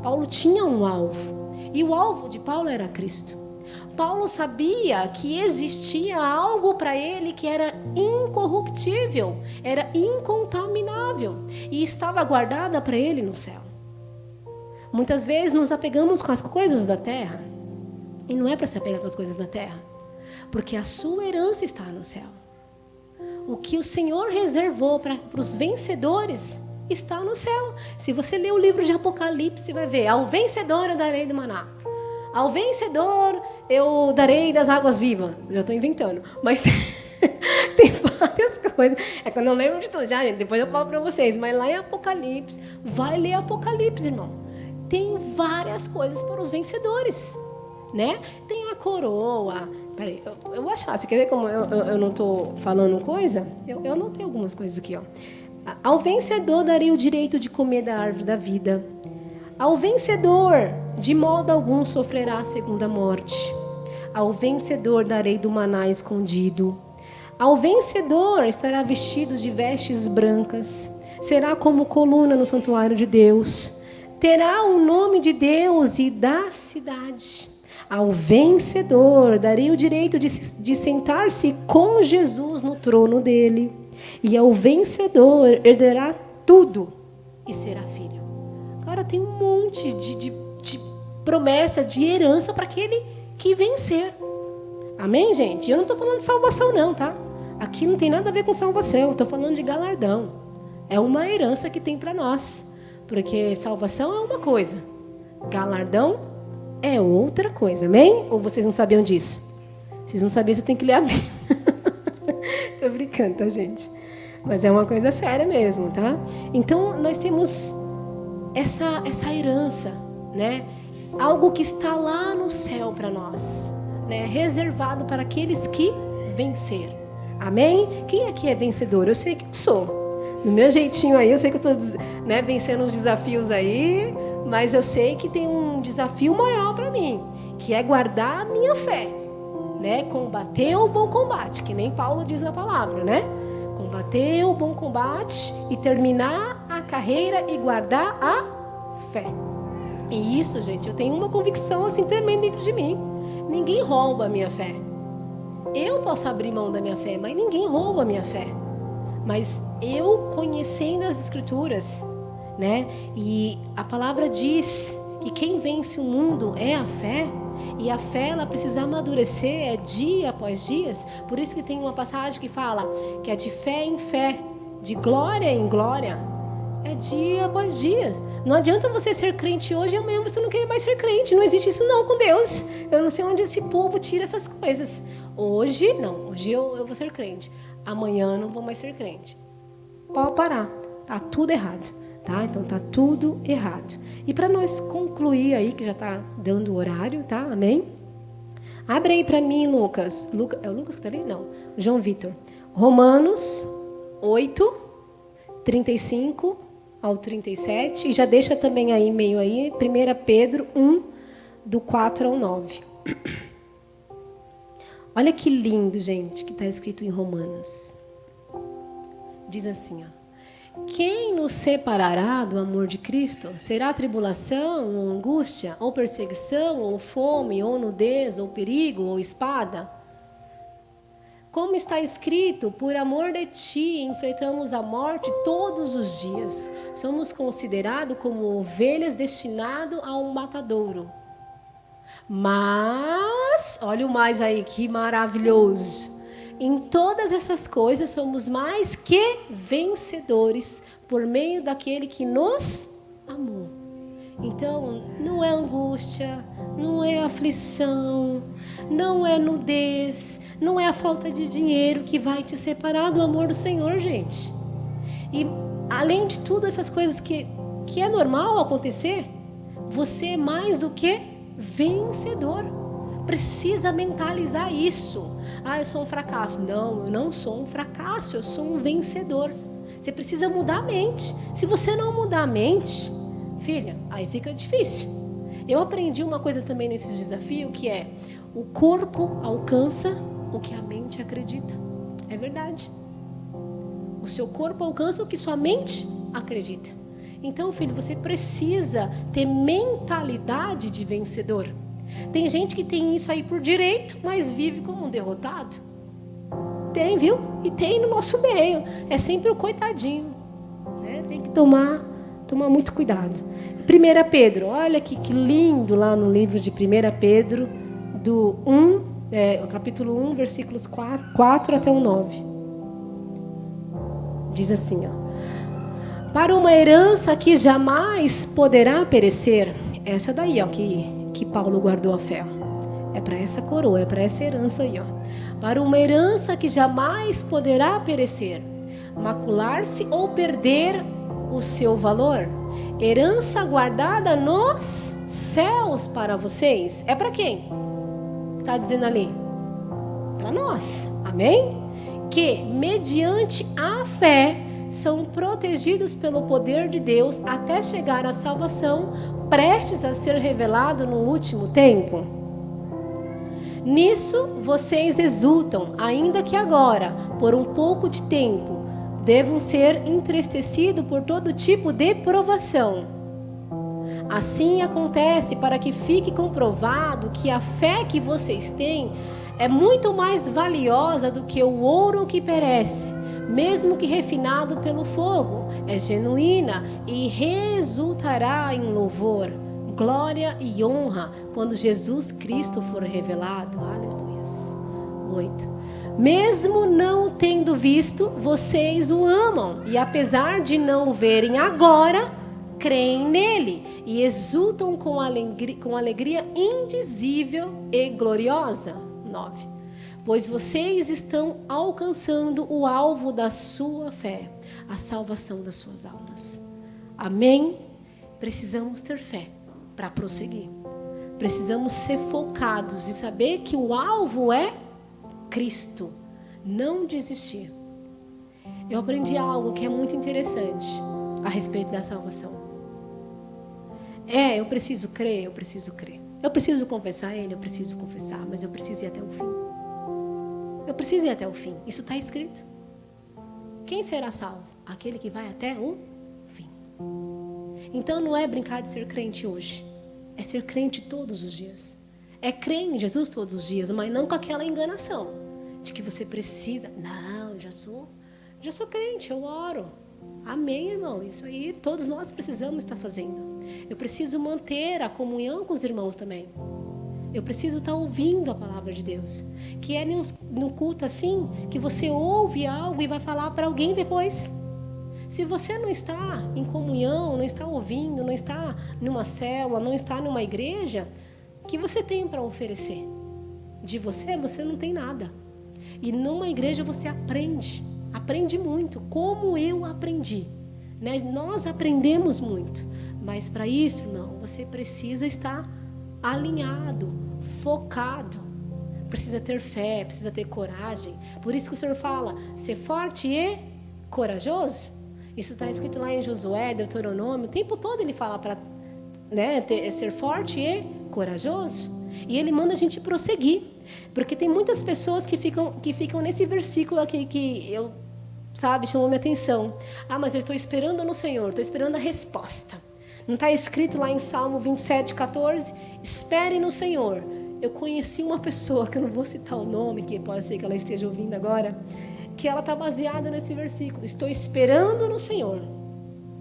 Paulo tinha um alvo. E o alvo de Paulo era Cristo. Paulo sabia que existia algo para ele que era incorruptível, era incontaminável e estava guardada para ele no céu. Muitas vezes nos apegamos com as coisas da terra, e não é para se apegar com as coisas da terra, porque a sua herança está no céu. O que o Senhor reservou para os vencedores está no céu. Se você ler o livro de Apocalipse, vai ver: ao vencedor eu darei do maná. Ao vencedor eu darei das águas vivas. Já estou inventando. Mas tem várias coisas. É que eu não lembro de tudo. Já, gente, depois eu falo para vocês. Mas lá em Apocalipse, vai ler Apocalipse, irmão. Tem várias coisas para os vencedores, né? Tem a coroa. Peraí, eu vou achar. Você quer ver como eu não estou falando coisa? Eu anotei algumas coisas aqui, ó. Ao vencedor darei o direito de comer da árvore da vida. Ao vencedor, de modo algum sofrerá a segunda morte. Ao vencedor darei do maná escondido. Ao vencedor estará vestido de vestes brancas. Será como coluna no santuário de Deus. Terá o nome de Deus e da cidade. Ao vencedor darei o direito de sentar-se com Jesus no trono dele. E ao vencedor herdará tudo e será filho. Cara, tem um monte de promessa, de herança para aquele que vencer. Amém, gente? Eu não estou falando de salvação não, tá? Aqui não tem nada a ver com salvação. Eu estou falando de galardão. É uma herança que tem para nós. Porque salvação é uma coisa, galardão é outra coisa. Amém? Ou vocês não sabiam disso? Vocês não sabiam, você tem que ler a Bíblia. Tô brincando, tá, gente? Mas é uma coisa séria mesmo, tá? Então, nós temos essa herança, né? Algo que está lá no céu para nós, né? Reservado para aqueles que venceram. Amém? Quem aqui é vencedor? Eu sei que eu sou. Do meu jeitinho aí, eu sei que eu estou, né, vencendo os desafios aí, mas eu sei que tem um desafio maior para mim, que é guardar a minha fé, né? Combater o bom combate, que nem Paulo diz na palavra, né? Combater o bom combate e terminar a carreira e guardar a fé. E isso, gente, eu tenho uma convicção assim tremenda dentro de mim. Ninguém rouba a minha fé. Eu posso abrir mão da minha fé, mas ninguém rouba a minha fé. Mas eu conhecendo as Escrituras, né? E a palavra diz que quem vence o mundo é a fé. E a fé, ela precisa amadurecer dia após dia. Por isso que tem uma passagem que fala que é de fé em fé, de glória em glória. É dia após dia. Não adianta você ser crente hoje e amanhã você não querer mais ser crente. Não existe isso não com Deus. Eu não sei onde esse povo tira essas coisas. Hoje, não. Hoje eu vou ser crente. Amanhã não vou mais ser crente. Pode parar. Tá tudo errado. Tá? Então tá tudo errado. E para nós concluir aí, que já tá dando o horário, tá? Amém? Abre aí para mim, Lucas. É o Lucas que tá ali? Não. João Vitor. Romanos 8, 35 ao 37. E já deixa também aí, meio aí, 1 Pedro 1, do 4 ao 9. Olha que lindo, gente, que está escrito em Romanos. Diz assim, ó. Quem nos separará do amor de Cristo? Será tribulação, ou angústia, ou perseguição, ou fome, ou nudez, ou perigo, ou espada? Como está escrito, por amor de ti enfrentamos a morte todos os dias. Somos considerados como ovelhas destinadas ao matadouro. Mas, olha o mais aí, que maravilhoso. Em todas essas coisas somos mais que vencedores por meio daquele que nos amou. Então, não é angústia, não é aflição, não é nudez, não é a falta de dinheiro que vai te separar do amor do Senhor, gente. E, além de tudo, essas coisas que é normal acontecer, você é mais do que vencedor. Precisa mentalizar isso. Ah, eu sou um fracasso. Não, eu não sou um fracasso, eu sou um vencedor. Você precisa mudar a mente. Se você não mudar a mente, filha, aí fica difícil. Eu aprendi uma coisa também nesse desafio, que é: o corpo alcança o que a mente acredita. É verdade. O seu corpo alcança o que sua mente acredita. Então, filho, você precisa ter mentalidade de vencedor. Tem gente que tem isso aí por direito, mas vive como um derrotado. Tem, viu? E tem no nosso meio. É sempre o coitadinho, né? Tem que tomar muito cuidado. 1 Pedro, olha que lindo lá no livro de 1 Pedro, do capítulo 1, versículos 4 até o 9. Diz assim, ó: para uma herança que jamais poderá perecer. Essa daí, ó, que Paulo guardou a fé. É para essa coroa, é para essa herança aí, ó. Para uma herança que jamais poderá perecer, macular-se ou perder o seu valor. Herança guardada nos céus para vocês. É para quem? Está dizendo ali? Para nós. Amém? Que, mediante a fé, são protegidos pelo poder de Deus até chegar à salvação, prestes a ser revelado no último tempo. Nisso vocês exultam, ainda que agora, por um pouco de tempo, devam ser entristecidos por todo tipo de provação. Assim acontece para que fique comprovado que a fé que vocês têm é muito mais valiosa do que o ouro que perece, mesmo que refinado pelo fogo. É genuína e resultará em louvor, glória e honra quando Jesus Cristo for revelado. Aleluia. 8. Mesmo não tendo visto, vocês o amam, e apesar de não o verem agora, creem nele e exultam com alegria indizível e gloriosa. 9. Pois vocês estão alcançando o alvo da sua fé, a salvação das suas almas. Amém? Precisamos ter fé para prosseguir. Precisamos ser focados e saber que o alvo é Cristo. Não desistir. Eu aprendi algo que é muito interessante a respeito da salvação. Eu preciso crer, eu preciso crer. Eu preciso confessar Ele, eu preciso confessar, mas eu preciso ir até o fim. Eu preciso ir até o fim. Isso está escrito. Quem será salvo? Aquele que vai até o fim. Então não é brincar de ser crente hoje. É ser crente todos os dias. É crer em Jesus todos os dias, mas não com aquela enganação. de que você precisa. Não, já sou crente, eu oro. Amém, irmão. Isso aí todos nós precisamos estar fazendo. Eu preciso manter a comunhão com os irmãos também. Eu preciso estar ouvindo a palavra de Deus. Que é num culto assim, que você ouve algo e vai falar para alguém depois. Se você não está em comunhão, não está ouvindo, não está numa célula, não está numa igreja, o que você tem para oferecer? De você não tem nada. E numa igreja você aprende muito, como eu aprendi. Né? Nós aprendemos muito, mas para isso, irmão, você precisa estar alinhado, focado. Precisa ter fé, precisa ter coragem. Por isso que o Senhor fala, ser forte e corajoso. Isso está escrito lá em Josué, Deuteronômio. O tempo todo ele fala para ser forte e corajoso. E ele manda a gente prosseguir. Porque tem muitas pessoas que ficam nesse versículo aqui que chamou minha atenção. Mas eu estou esperando no Senhor, estou esperando a resposta. Não está escrito lá em Salmo 27:14? Espere no Senhor. Eu conheci uma pessoa, que eu não vou citar o nome, que pode ser que ela esteja ouvindo agora, que ela está baseada nesse versículo. Estou esperando no Senhor.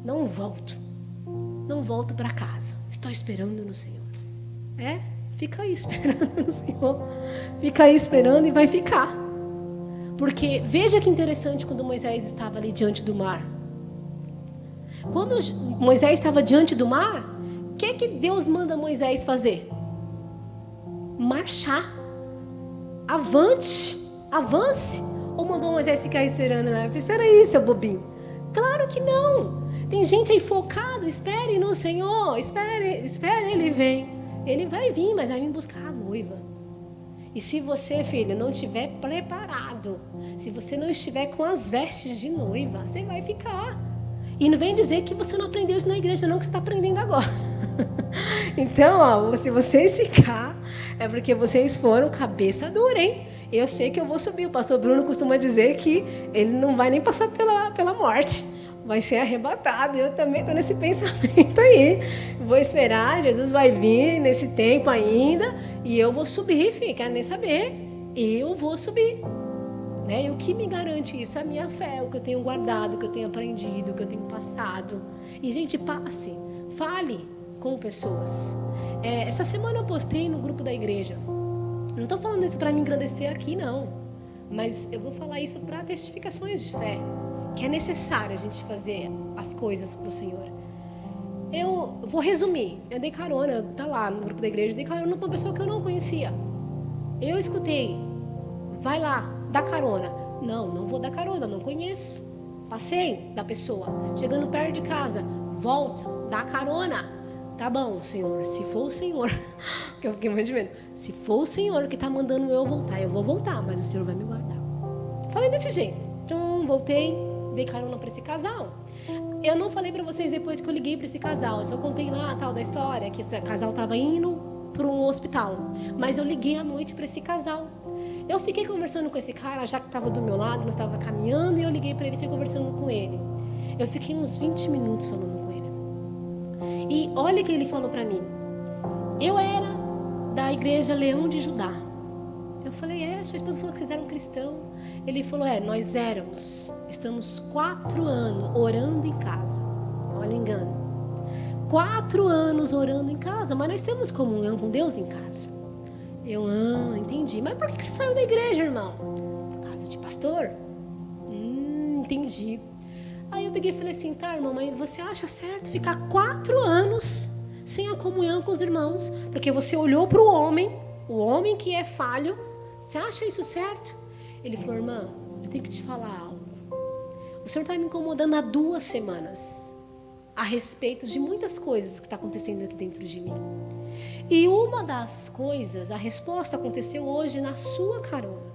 Não volto para casa. Estou esperando no Senhor. Fica aí esperando no Senhor. Fica aí esperando e vai ficar. Porque veja que interessante quando Moisés estava ali diante do mar. Quando Moisés estava diante do mar, o que Deus manda Moisés fazer? Marchar. Avance. Ou mandou Moisés ficar esperando, né? Espera aí, seu bobinho. Claro que não. Tem gente aí focado, espere no Senhor, espere, Ele vem. Ele vai vir, mas vai vir buscar a noiva. E se você, filho, não estiver preparado, se você não estiver com as vestes de noiva, você vai ficar. E não vem dizer que você não aprendeu isso na igreja, não, que você está aprendendo agora. Então, se vocês ficar, é porque vocês foram cabeça dura, hein? Eu sei que eu vou subir. O pastor Bruno costuma dizer que ele não vai nem passar pela morte. Vai ser arrebatado. Eu também estou nesse pensamento aí. Vou esperar, Jesus vai vir nesse tempo ainda. E eu vou subir, filho. Quero nem saber. Eu vou subir. Né? E o que me garante isso? A minha fé, o que eu tenho guardado, o que eu tenho aprendido, o que eu tenho passado. E, gente, fale com pessoas. Essa semana eu postei no grupo da igreja. Não estou falando isso para me engrandecer aqui, não. Mas eu vou falar isso para testificações de fé. Que é necessário a gente fazer as coisas para o Senhor. Eu vou resumir. Eu dei carona, tá lá no grupo da igreja, eu dei carona para uma pessoa que eu não conhecia. Eu escutei, vai lá, dá carona. Não vou dar carona, não conheço. Passei da pessoa, chegando perto de casa, volta, dá carona. Tá bom, Senhor, se for o Senhor, que eu fiquei muito de medo. Se for o Senhor que está mandando eu voltar, eu vou voltar, mas o Senhor vai me guardar. Falei desse jeito. Então, voltei, dei carona para esse casal. Eu não falei para vocês depois que eu liguei para esse casal. Eu só contei lá a tal da história, que esse casal estava indo para um hospital. Mas eu liguei à noite para esse casal. Eu fiquei conversando com esse cara, já que estava do meu lado, nós estava caminhando, e eu liguei para ele e fiquei conversando com ele. Eu fiquei uns 20 minutos falando com ele. E olha o que ele falou para mim. Eu era da igreja Leão de Judá. Eu falei, sua esposa falou que vocês eram cristãos. Ele falou, nós éramos. Estamos 4 anos orando em casa. Olha o engano. 4 anos orando em casa, mas nós temos comunhão com Deus em casa. Eu, entendi. Mas por que você saiu da igreja, irmão? Por causa de pastor? Entendi. Aí eu peguei e falei assim, tá, irmão, mas você acha certo ficar 4 anos sem a comunhão com os irmãos? Porque você olhou para o homem que é falho, você acha isso certo? Ele falou, irmã, eu tenho que te falar algo. O Senhor está me incomodando há 2 semanas a respeito de muitas coisas que estão acontecendo aqui dentro de mim. E uma das coisas, a resposta aconteceu hoje na sua carona.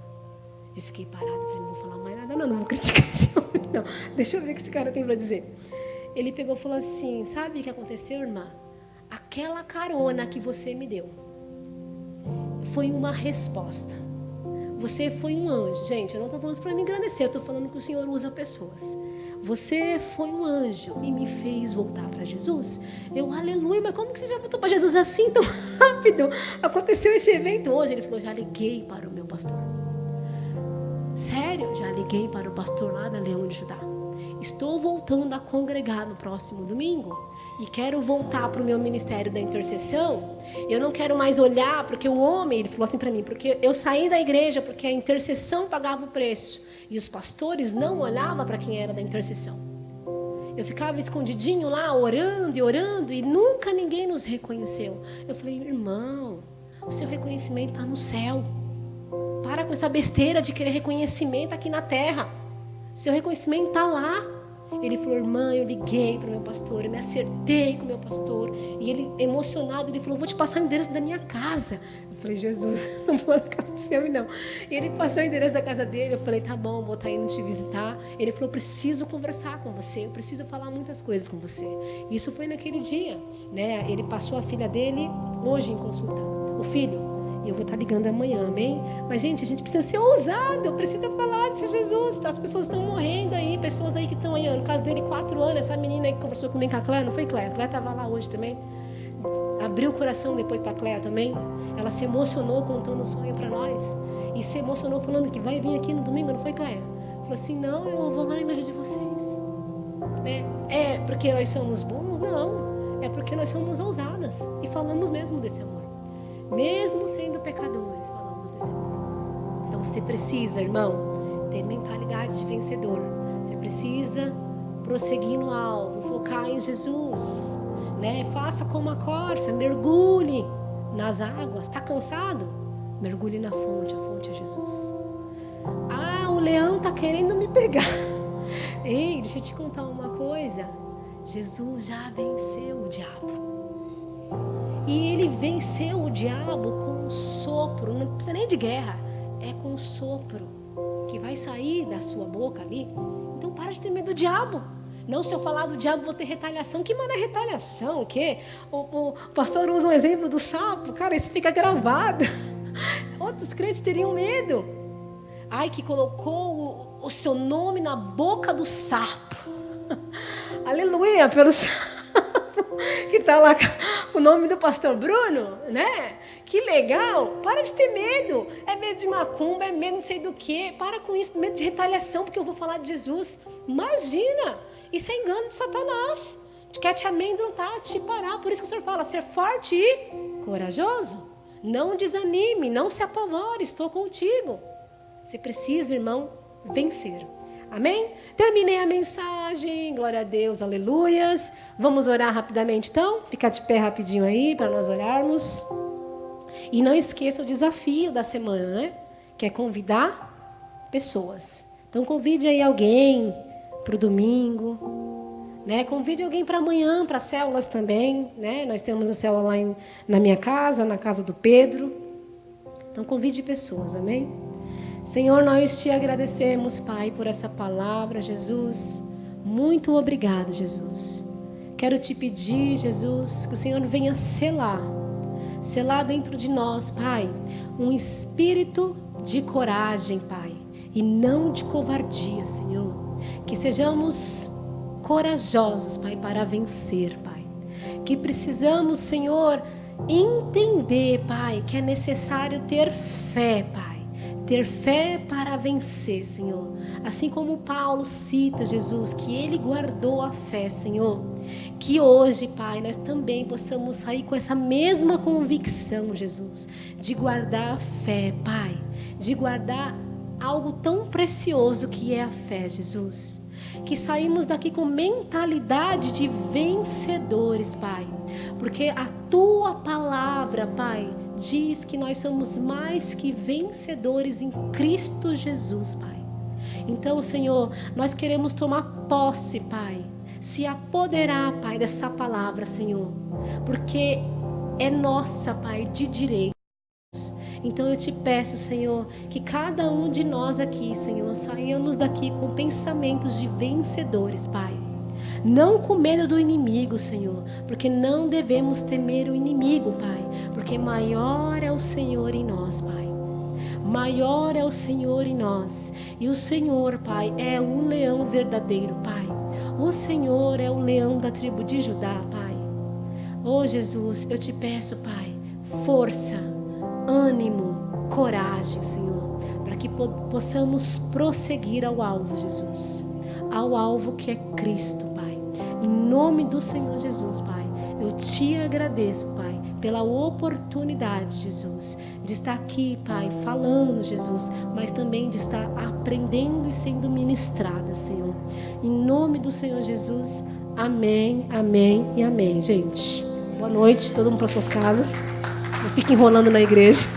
Eu fiquei parada, falei, não vou falar mais nada, não vou criticar esse homem, não. Deixa eu ver o que esse cara tem para dizer. Ele pegou e falou assim, sabe o que aconteceu, irmã? Aquela carona que você me deu foi uma resposta. Você foi um anjo. Gente, eu não estou falando isso para me engrandecer, eu estou falando que o Senhor usa pessoas. Você foi um anjo e me fez voltar para Jesus. Eu, aleluia, mas como que você já voltou para Jesus assim tão rápido? Aconteceu esse evento hoje. Ele falou, já liguei para o meu pastor. Sério, já liguei para o pastor lá da Leão de Judá. Estou voltando a congregar no próximo domingo e quero voltar para o meu ministério da intercessão. Eu não quero mais olhar, porque o homem, ele falou assim para mim, porque eu saí da igreja porque a intercessão pagava o preço e os pastores não olhavam para quem era da intercessão. Eu ficava escondidinho lá, orando e nunca ninguém nos reconheceu. Eu falei, irmão, o seu reconhecimento está no céu. Para com essa besteira de querer reconhecimento aqui na terra. Seu reconhecimento está lá. Ele falou, irmã, eu liguei para o meu pastor, eu me acertei com o meu pastor. E ele, emocionado, ele falou, vou te passar o endereço da minha casa. Eu falei, Jesus, não vou na casa do seu, não. E ele passou o endereço da casa dele, eu falei, tá bom, vou estar indo te visitar. Ele falou, preciso conversar com você, eu preciso falar muitas coisas com você. Isso foi naquele dia, né? Ele passou a filha dele hoje em consulta, o filho. E eu vou estar ligando amanhã, amém? Mas, gente, a gente precisa ser ousado. Precisa falar desse Jesus. Tá? As pessoas estão morrendo aí. Pessoas aí que estão aí. No caso dele, 4 anos. Essa menina aí que conversou comigo com a Cléia. Não foi, Cléia? A Cléia estava lá hoje também. Abriu o coração depois para a Cléia também. Ela se emocionou contando o sonho para nós. E se emocionou falando que vai vir aqui no domingo. Não foi, Cléia? Falou assim, não, eu vou lá na igreja de vocês. É porque nós somos bons? Não. É porque nós somos ousadas. E falamos mesmo desse amor. Mesmo sendo pecadores, falamos desse amor. Então você precisa, irmão, ter mentalidade de vencedor. Você precisa prosseguir no alvo, focar em Jesus, né? Faça como a corça, mergulhe nas águas. Está cansado? Mergulhe na fonte, a fonte é Jesus. Ah, o leão está querendo me pegar. Ei, deixa eu te contar uma coisa. Jesus já venceu o diabo. E ele venceu o diabo com um sopro, não precisa nem de guerra, é com um sopro que vai sair da sua boca ali. Então para de ter medo do diabo. Não, se eu falar do diabo vou ter retaliação. Que mano é retaliação? O quê? O pastor usa um exemplo do sapo. Cara, isso fica gravado. Outros crentes teriam medo. Ai, que colocou o seu nome na boca do sapo. Aleluia, pelo sapo. Que tá lá o nome do pastor Bruno, né? Que legal. Para de ter medo. É medo de macumba, é medo não sei do que. Para com isso, medo de retaliação, porque eu vou falar de Jesus. Imagina. Isso é engano de Satanás. Quer te amedrontar, te parar. Por isso que o Senhor fala, ser forte e corajoso. Não desanime, não se apavore, estou contigo. Você precisa, irmão, vencer. Amém? Terminei a mensagem, glória a Deus, aleluias. Vamos orar rapidamente então? Fica de pé rapidinho aí para nós orarmos. E não esqueça o desafio da semana, né? Que é convidar pessoas. Então convide aí alguém para o domingo, né? Convide alguém para amanhã, para células também, né? Nós temos a célula lá na minha casa, na casa do Pedro. Então convide pessoas, amém? Senhor, nós te agradecemos, Pai, por essa palavra, Jesus. Muito obrigado, Jesus. Quero te pedir, Jesus, que o Senhor venha selar dentro de nós, Pai, um espírito de coragem, Pai, e não de covardia, Senhor. Que sejamos corajosos, Pai, para vencer, Pai. Que precisamos, Senhor, entender, Pai, que é necessário ter fé, Pai. Ter fé para vencer, Senhor. Assim como Paulo cita, Jesus, que ele guardou a fé, Senhor. Que hoje, Pai, nós também possamos sair com essa mesma convicção, Jesus, de guardar a fé, Pai. De guardar algo tão precioso que é a fé, Jesus. Que saímos daqui com mentalidade de vencedores, Pai. Porque a Tua palavra, Pai, diz que nós somos mais que vencedores em Cristo Jesus, Pai. Então, Senhor, nós queremos tomar posse, Pai. Se apoderar, Pai, dessa palavra, Senhor. Porque é nossa, Pai, de direito. Então eu te peço, Senhor, que cada um de nós aqui, Senhor, saiamos daqui com pensamentos de vencedores, Pai. Não com medo do inimigo, Senhor, porque não devemos temer o inimigo, Pai, porque maior é o Senhor em nós, Pai. Maior é o Senhor em nós. E o Senhor, Pai, é um leão verdadeiro, Pai. O Senhor é o leão da tribo de Judá, Pai. Oh, Jesus, eu te peço, Pai, força, ânimo, coragem, Senhor, para para que possamos prosseguir ao alvo, Jesus, ao alvo que é Cristo, Pai. Em nome do Senhor Jesus, Pai, eu te agradeço, Pai, pela oportunidade, Jesus, de estar aqui, Pai, falando, Jesus, mas também de estar aprendendo e sendo ministrada, Senhor. Em nome do Senhor Jesus, amém, amém e amém, gente. Boa noite, todo mundo para suas casas. Não fique enrolando na igreja.